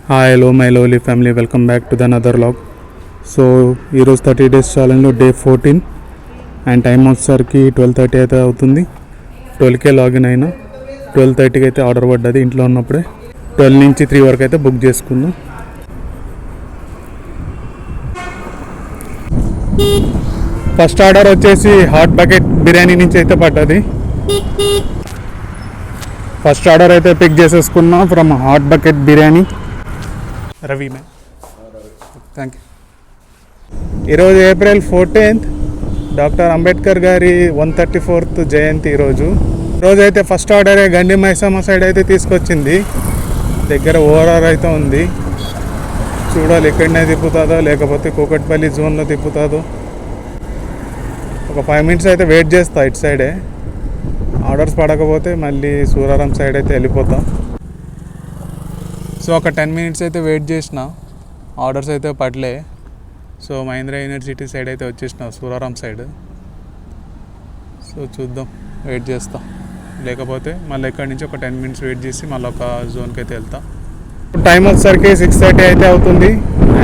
Hi hello my lovely family, welcome back to the another vlog. So ఈరోజు 30 days ఛాలెంజ్లో day 14 and time వచ్చేసరికి 12:30 అయితే అవుతుంది. 12కే login అయినా, 12:30కి అయితే ఆర్డర్ పడ్డది. ఇంట్లో ఉన్నప్పుడే 12 నుంచి 3 వరకు అయితే బుక్ చేసుకుందాం. ఫస్ట్ ఆర్డర్ వచ్చేసి హాట్ బకెట్ బిర్యానీ నుంచి అయితే పడ్డది. ఫస్ట్ ఆర్డర్ అయితే పిక్ చేసేసుకున్నాం from hot bucket biryani. Ravi ma'am, thank you. ఈరోజు April 14th డాక్టర్ అంబేద్కర్ గారి 134th జయంతి. ఈరోజైతే ఫస్ట్ ఆర్డరే గండి మైసమ్మ సైడ్ అయితే తీసుకొచ్చింది. దగ్గర ఓఆర్ఆర్ అయితే ఉంది. చూడాలి ఎక్కడనే తిప్పుతుందో లేకపోతే కూకట్పల్లి జోన్లో తిప్పుతుందో. ఒక 5 minutes అయితే వెయిట్ చేస్తా ఇటు సైడే. ఆర్డర్స్ పడకపోతే మళ్ళీ సూరారం సైడ్ అయితే వెళ్ళిపోతాం. సో ఒక 10 minutes అయితే వెయిట్ చేసిన, ఆర్డర్స్ అయితే పడలే. సో మహీంద్రా యూనివర్సిటీ సైడ్ అయితే వచ్చేసిన, సూరారం సైడ్. సో చూద్దాం, వెయిట్ చేస్తా. లేకపోతే మళ్ళీ ఇక్కడి నుంచి ఒక 10 minutes వెయిట్ చేసి మళ్ళీ ఒక జోన్కి అయితే వెళ్తా. టైం వచ్చేసరికి 6:30 అయితే అవుతుంది.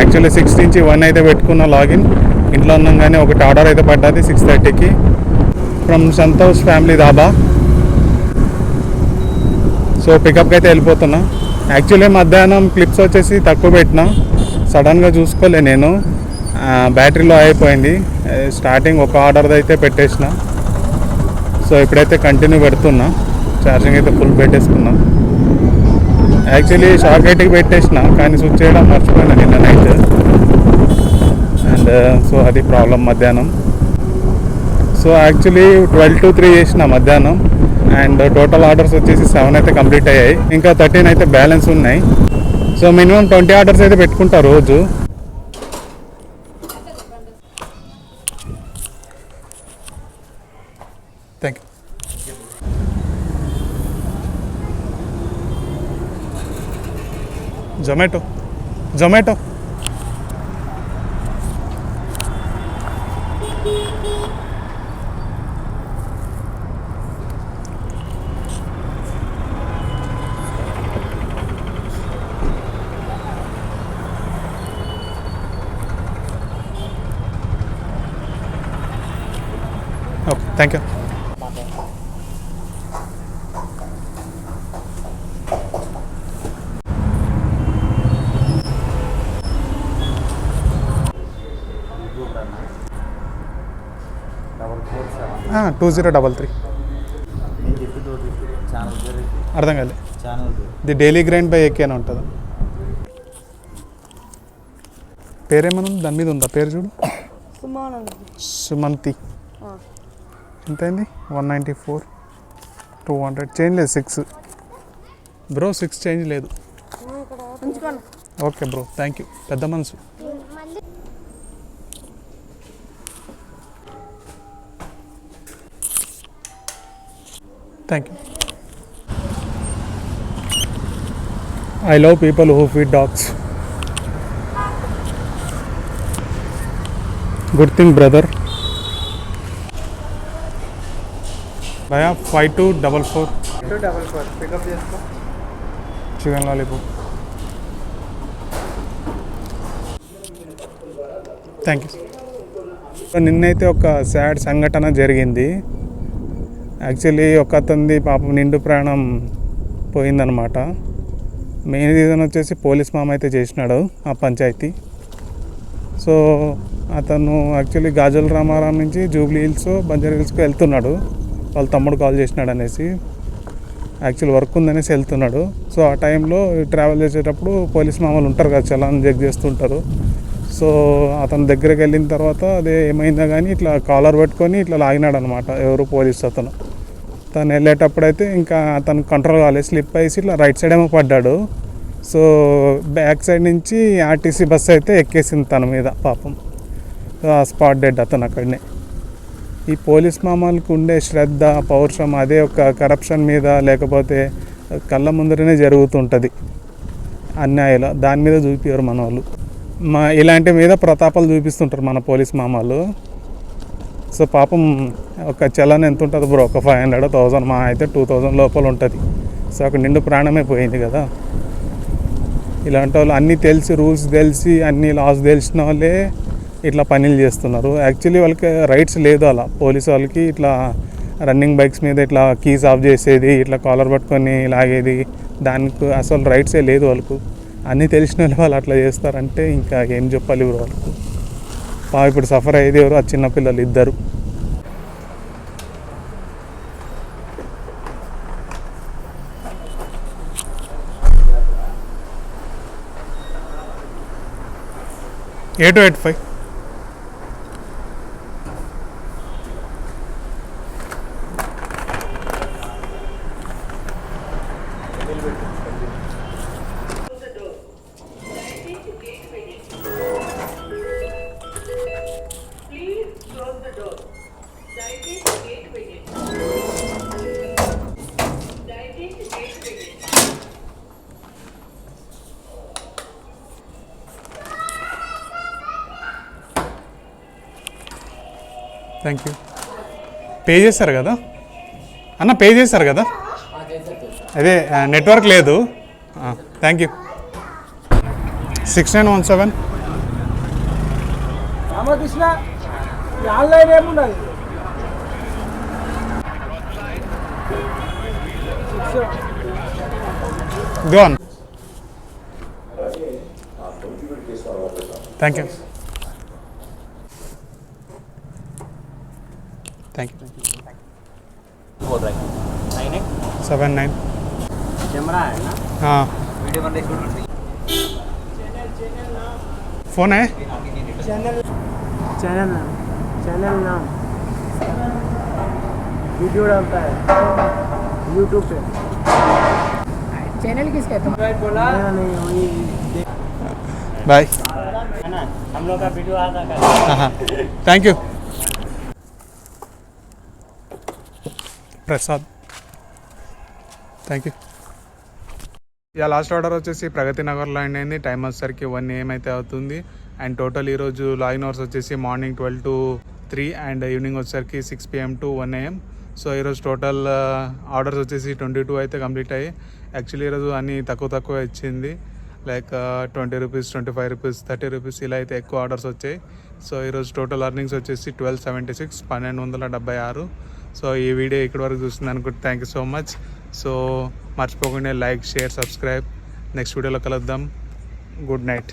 యాక్చువల్లీ 6 నుంచి 1 అయితే పెట్టుకున్న లాగిన్. ఇంట్లో ఉన్నాగానే ఒకటి ఆర్డర్ అయితే పడ్డది 6:30కి from Santosh family dhaba. So పికప్కి అయితే వెళ్ళిపోతున్నా. యాక్చువల్లీ మధ్యాహ్నం క్లిప్స్ వచ్చేసి తక్కువ పెట్టిన, సడన్గా చూసుకోలే నేను, బ్యాటరీలో అయిపోయింది. స్టార్టింగ్ ఒక ఆర్డర్ది అయితే పెట్టేసిన. సో ఇప్పుడైతే కంటిన్యూ పెడుతున్నా. ఛార్జింగ్ అయితే ఫుల్ పెట్టేసుకున్నా. యాక్చువల్లీ షాక్ ఐటీకి పెట్టేసిన, కానీ స్విచ్ చేయడం మర్చిపోయినా నిన్న నైట్. అండ్ సో అది ప్రాబ్లం మధ్యాహ్నం. సో యాక్చువల్లీ 12 to 3 చేసిన మధ్యాహ్నం. అండ్ టోటల్ ఆర్డర్స్ వచ్చేసి 7 అయితే కంప్లీట్ అయ్యాయి. ఇంకా 13 అయితే బ్యాలెన్స్ ఉన్నాయి. సో మినిమం 20 ఆర్డర్స్ అయితే పెట్టుకుంటా రోజు. Thank you. Zomato okay, thank you. ఆ, 2033. అర్థం కాలే. The daily grind by AK అని ఉంటుంది. పేరేమన్నా దాని మీద ఉందా? పేరు చూడు, సుమంతి. ఎంత అయింది? 194, 200. చేంజ్ లేదు. 6 బ్రో, 6 చేంజ్ లేదు. Okay bro, thank you. పెద్ద మనసు. Thank you. I love people who feed dogs. Good thing, brother. Bhaiya 5244 pickup చేసుకో. Chicken lollipop. Thank you. నిన్నైతే ఒక సాడ్ సంఘటన జరిగింది. యాక్చువల్లీ ఒక అతనిది పాపం నిండు ప్రాణం పోయిందనమాట. మెయిన్ రీజన్ వచ్చేసి పోలీస్ మామ అయితే చేసినాడు ఆ పంచాయతీ. సో అతను యాక్చువల్లీ గాజుల రామారాం నుంచి జూబ్లీ హిల్స్, బంజారా హిల్స్కి వెళ్తున్నాడు. వాళ్ళ తమ్ముడు కాల్ చేసినాడు అనేసి, యాక్చువల్ వర్క్ ఉందనేసి వెళ్తున్నాడు. సో ఆ టైంలో ట్రావెల్ చేసేటప్పుడు పోలీస్ మామూలు ఉంటారు కదా, చలాన్ చెక్ చేస్తుంటారు. సో అతని దగ్గరికి వెళ్ళిన తర్వాత అదే ఏమైందో కానీ ఇట్లా కాలర్ పెట్టుకొని ఇట్లా లాగినాడు అనమాట. ఎవరు పోలీస్ అతను. తను వెళ్ళేటప్పుడైతే ఇంకా అతను కంట్రోల్ కాలేదు, స్లిప్ అయ్యి ఇట్లా రైట్ సైడ్ ఏమో పడ్డాడు. సో బ్యాక్ సైడ్ నుంచి ఆర్టీసీ బస్సు అయితే ఎక్కేసింది తన మీద పాపం. స్పాట్ డెడ్ అతను అక్కడనే. ఈ పోలీస్ మామూలుకు ఉండే శ్రద్ధ, పౌరుషం అదే ఒక కరప్షన్ మీద లేకపోతే కళ్ళ ముందరనే జరుగుతుంటుంది అన్యాయాలు. దాని మీద చూపించారు మన వాళ్ళు. ఇలాంటి మీద ప్రతాపాలు చూపిస్తుంటారు మన పోలీస్ మామలు. సో పాపం ఒక చలాన్ ఎంత ఉంటుంది బ్రో, ఒక 500, 1000, మా అయితే 2000 లోపల ఉంటుంది. సో అక్కడ నిండు ప్రాణమే పోయింది కదా. ఇలాంటి వాళ్ళు అన్నీ తెలిసి రూల్స్ తెలిసి అన్ని లాస్ తెలిసిన వాళ్ళే ఇట్లా పనులు చేస్తున్నారు. యాక్చువల్లీ వాళ్ళకి రైట్స్ లేదు అలా. పోలీస్ వాళ్ళకి ఇట్లా రన్నింగ్ బైక్స్ మీద ఇట్లా కీస్ ఆఫ్ చేసేది, ఇట్లా కాలర్ పట్టుకొని లాగేది, దానికి అసలు రైట్సే లేదు వాళ్ళకు. అన్నీ తెలిసిన వాళ్ళు అట్లా చేస్తారంటే ఇంకా ఏం చెప్పాలి బ్రో వాళ్ళకు. ఇప్పుడు సఫర్ అయ్యేది ఎవరు? ఆ చిన్నపిల్లలు ఇద్దరు. A285 thank you. పే చేస్తారు కదా అన్న? పే చేస్తారు కదా? అదే నెట్వర్క్ లేదు. Thank you. 6917 రామకృష్ణ ఆన్లైన్ ఏమున్నది? Gone. Thank you. Thank you. 79 camera है ना? हाँ वीडियो बन रही फ़ोन है. चैनल नाम वीडियो डालता है यूट्यूब पे. चैनल किसका है? तुम बोला नहीं वही बाय. है ना, हम लोग का वीडियो आता है. हाँ thank you. Prasad. Thank you. ఇక లాస్ట్ ఆర్డర్ వచ్చేసి ప్రగతి నగర్లో అయింది. టైం వచ్చేసరికి 1 AM అయితే అవుతుంది. అండ్ టోటల్ ఈరోజు లాగిన్ అవర్స్ వచ్చేసి మార్నింగ్ 12 to 3 అండ్ ఈవినింగ్ వచ్చేసరికి 6 PM to 1 AM. సో ఈరోజు టోటల్ ఆర్డర్స్ వచ్చేసి 22 అయితే కంప్లీట్ అయ్యాయి. యాక్చువల్లీ ఈరోజు అన్నీ తక్కువ ఇచ్చింది. లైక్ 20 రూపీస్, 25 రూపీస్, 30 రూపీస్ ఇలా అయితే ఎక్కువ ఆర్డర్స్ వచ్చాయి. సో ఈరోజు టోటల్ అర్నింగ్స్ వచ్చేసి 1276, 1276. సో ఈ వీడియో ఇక్కడి వరకు చూస్తుంది అనుకుంటే thank you so much. So మర్చిపోకుండా లైక్, షేర్, సబ్స్క్రైబ్. నెక్స్ట్ వీడియోలో కలుద్దాం. Good night.